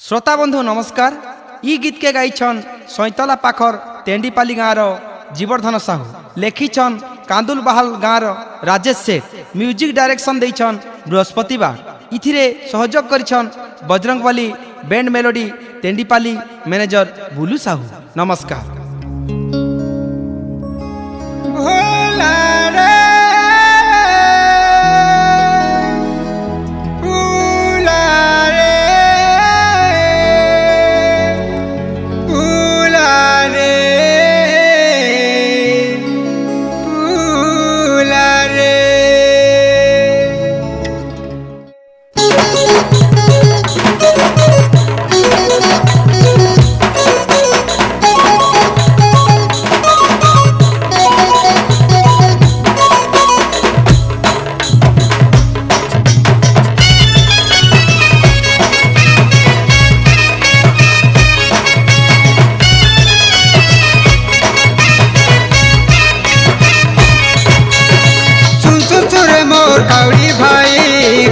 श्रोता बंधु नमस्कार। ई गीत के गाइछन सैतला पाखर तेंडीपाली गाँव जीवर्धन साहू, लेखिछन कांदुल बहाल गाँव राजेश सेठ, म्यूजिक डायरेक्शन देइछन बृहस्पति बाग। इथिरे सहयोग करिछन Bajrangbali band melody Tendipali manager Bulu Sahu. नमस्कार।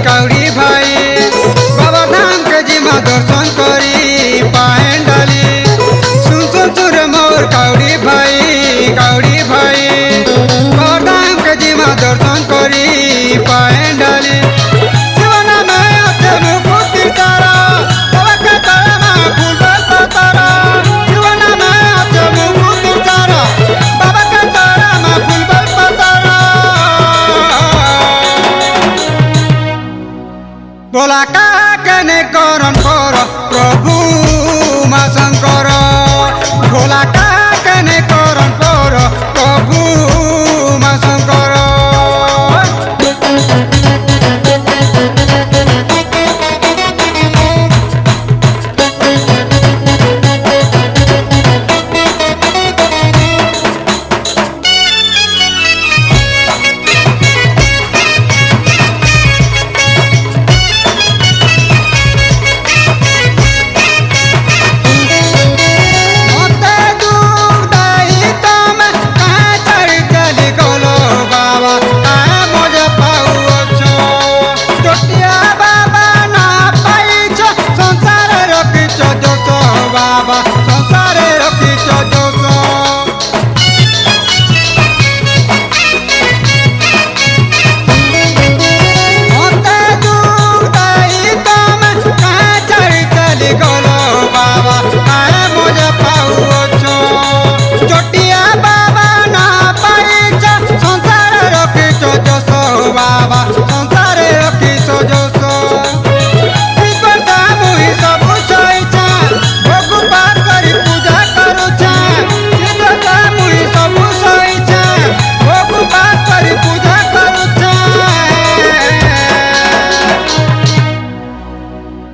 काउड़ी भाई बाबा धाम के जिमा दर्शन करी पाएन डाली। सुन सुन सुर मोर काउड़ी भाई बाबा धाम के जिमा दर्शन करी पाएन डाली। शिवना में अते मुकुति तारा बाबा के तारा में फूल पतारा। शिवना में अते मुकुति तारा बाबा के तारा में फूल पतारा। बोला का कने करन कर प्रभु मा शंकर। बोला का कने करन कर प्रभु मा शंकर।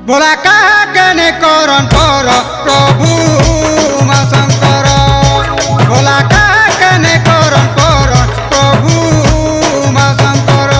बोला का कने करन कर प्रभु मा शंकर। बोला का कने करन कर प्रभु मा शंकर।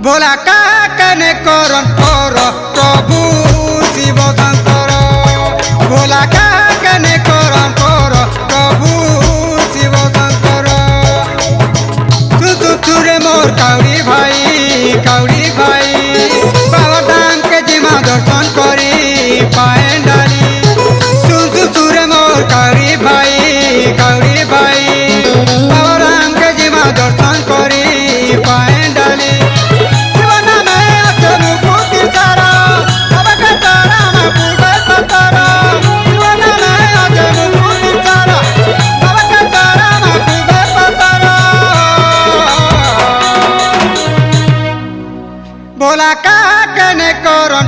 बोला का कने करन कर प्रभु शिव शंकर। बोला का कने करन कर प्रभु शिव शंकर। तू रे मोर काउड़ी भाई काउड़ी काका कने करन